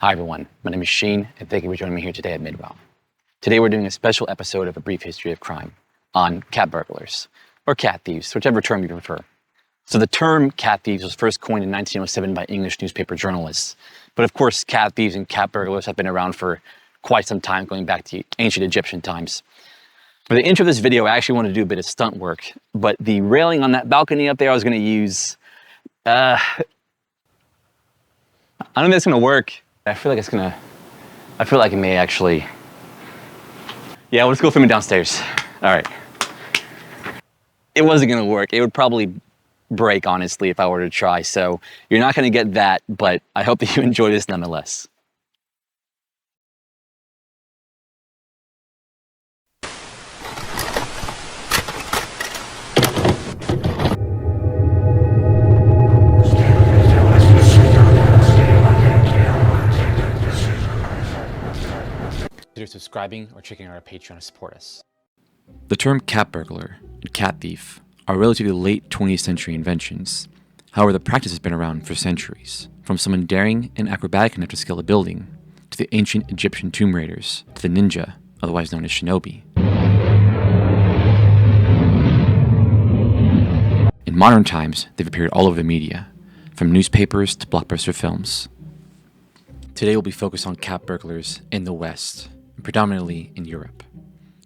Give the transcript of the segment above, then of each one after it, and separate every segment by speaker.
Speaker 1: Hi everyone, my name is Sheen, and thank you for joining me here today at Midwell. Today we're doing a special episode of A Brief History of Crime on cat burglars, or cat thieves, whichever term you prefer. So the term cat thieves was first coined in 1907 by English newspaper journalists. But of course, cat thieves and cat burglars have been around for quite some time, going back to ancient Egyptian times. For the intro of this video, I actually wanted to do a bit of stunt work, but the railing on that balcony up there I was going to use, I don't think it's going to work. I feel like it may actually. Yeah, we'll just go film it downstairs. All right. It wasn't gonna work. It would probably break, honestly, if I were to try. So you're not gonna get that, but I hope that you enjoy this nonetheless. Consider subscribing or checking out our Patreon to support us. The term cat burglar and cat thief are relatively late 20th century inventions. However, the practice has been around for centuries, from someone daring and acrobatic enough to scale a building, to the ancient Egyptian tomb raiders, to the ninja, otherwise known as shinobi. In modern times, they've appeared all over the media, from newspapers to blockbuster films. Today we'll be focused on cat burglars in the West, and predominantly in Europe.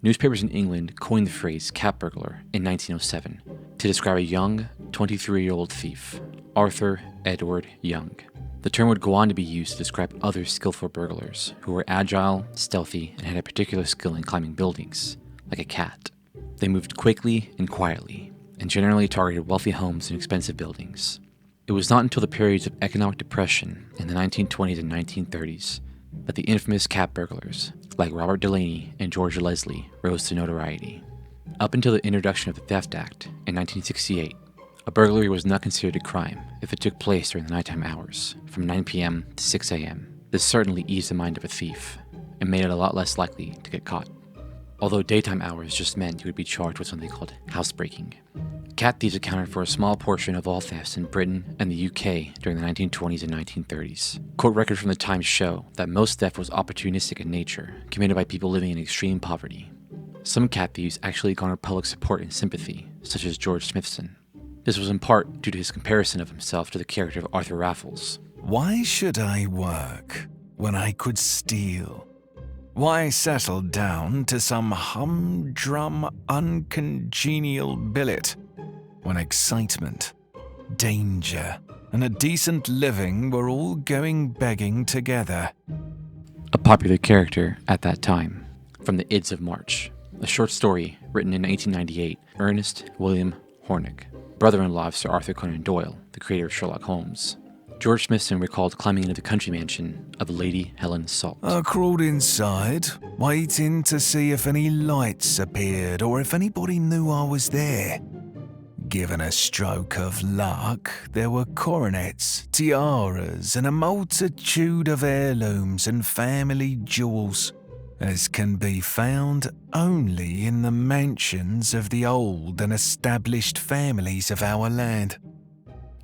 Speaker 1: Newspapers in England coined the phrase cat burglar in 1907 to describe a young, 23-year-old thief, Arthur Edward Young. The term would go on to be used to describe other skillful burglars who were agile, stealthy, and had a particular skill in climbing buildings, like a cat. They moved quickly and quietly, and generally targeted wealthy homes and expensive buildings. It was not until the periods of economic depression in the 1920s and 1930s that the infamous cat burglars, like Robert Delaney and George Leslie, rose to notoriety. Up until the introduction of the Theft Act in 1968, a burglary was not considered a crime if it took place during the nighttime hours, from 9 p.m. to 6 a.m. This certainly eased the mind of a thief, and made it a lot less likely to get caught. Although daytime hours just meant you would be charged with something called housebreaking. Cat thieves accounted for a small portion of all thefts in Britain and the UK during the 1920s and 1930s. Court records from the time show that most theft was opportunistic in nature, committed by people living in extreme poverty. Some cat thieves actually garnered public support and sympathy, such as George Smithson. This was in part due to his comparison of himself to the character of Arthur Raffles.
Speaker 2: Why should I work when I could steal? Why settle down to some humdrum, uncongenial billet when excitement, danger, and a decent living were all going begging together?
Speaker 1: A popular character at that time, from the Ides of March, a short story written in 1898, Ernest William Hornick, brother-in-law of Sir Arthur Conan Doyle, the creator of Sherlock Holmes. George Smithson recalled climbing into the country mansion of Lady Helen Salt.
Speaker 2: I crawled inside, waiting to see if any lights appeared or if anybody knew I was there. Given a stroke of luck, there were coronets, tiaras, and a multitude of heirlooms and family jewels, as can be found only in the mansions of the old and established families of our land.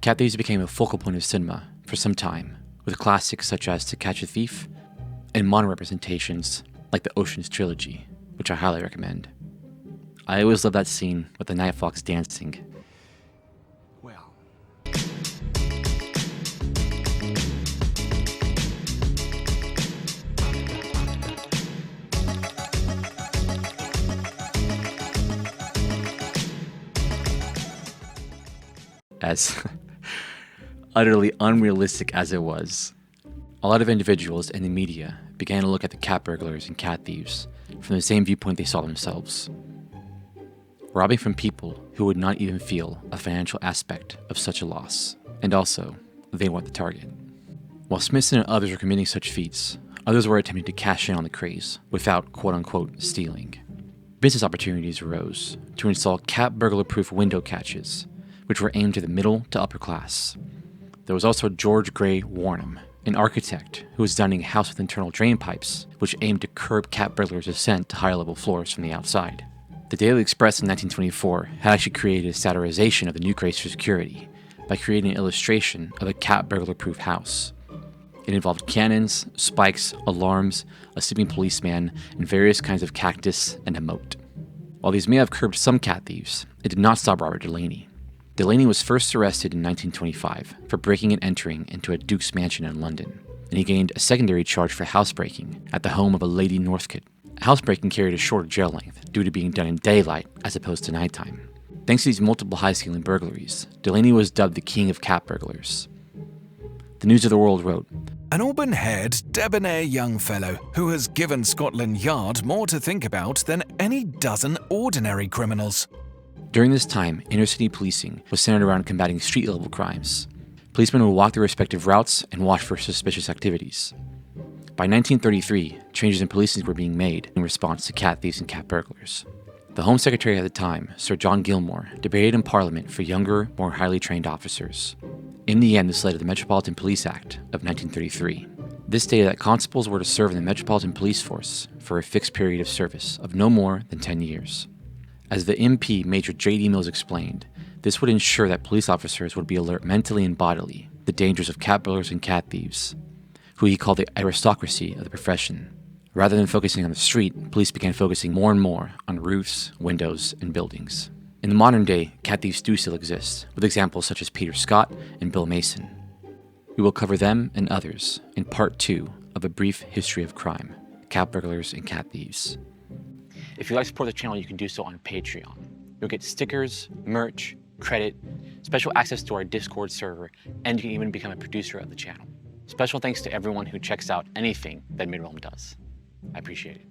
Speaker 1: Cat thieves became a focal point of cinema for some time, with classics such as To Catch a Thief, and modern representations like the Ocean's Trilogy, which I highly recommend. I always love that scene with the night fox dancing. Well. As utterly unrealistic as it was, a lot of individuals in the media began to look at the cat burglars and cat thieves from the same viewpoint they saw themselves. Robbing from people who would not even feel a financial aspect of such a loss. And also, they weren't the target. While Smithson and others were committing such feats, others were attempting to cash in on the craze without quote-unquote stealing. Business opportunities arose to install cat burglar-proof window catches, which were aimed to the middle to upper class. There was also George Gray Warnham, an architect who was designing a house with internal drain pipes, which aimed to curb cat burglars' ascent to higher level floors from the outside. The Daily Express in 1924 had actually created a satirization of the new craze for security by creating an illustration of a cat burglar-proof house. It involved cannons, spikes, alarms, a sleeping policeman, and various kinds of cactus and a moat. While these may have curbed some cat thieves, it did not stop Robert Delaney. Delaney was first arrested in 1925 for breaking and entering into a duke's mansion in London, and he gained a secondary charge for housebreaking at the home of a Lady Northcote. Housebreaking carried a shorter jail length due to being done in daylight as opposed to nighttime. Thanks to these multiple high-ceiling burglaries, Delaney was dubbed the king of cat burglars. The News of the World wrote,
Speaker 2: An auburn-haired, debonair young fellow who has given Scotland Yard more to think about than any dozen ordinary criminals.
Speaker 1: During this time, inner-city policing was centered around combating street-level crimes. Policemen would walk their respective routes and watch for suspicious activities. By 1933, changes in policing were being made in response to cat thieves and cat burglars. The Home Secretary at the time, Sir John Gilmore, debated in Parliament for younger, more highly trained officers. In the end, this led to the Metropolitan Police Act of 1933. This stated that constables were to serve in the Metropolitan Police Force for a fixed period of service of no more than 10 years. As the MP Major J.D. Mills explained, this would ensure that police officers would be alert mentally and bodily to the dangers of cat burglars and cat thieves, who he called the aristocracy of the profession. Rather than focusing on the street, police began focusing more and more on roofs, windows, and buildings. In the modern day, cat thieves do still exist, with examples such as Peter Scott and Bill Mason. We will cover them and others in part 2 of A Brief History of Crime, Cat Burglars and Cat Thieves. If you'd like to support the channel, you can do so on Patreon. You'll get stickers, merch, credit, special access to our Discord server, and you can even become a producer of the channel. Special thanks to everyone who checks out anything that Midrealm does. I appreciate it.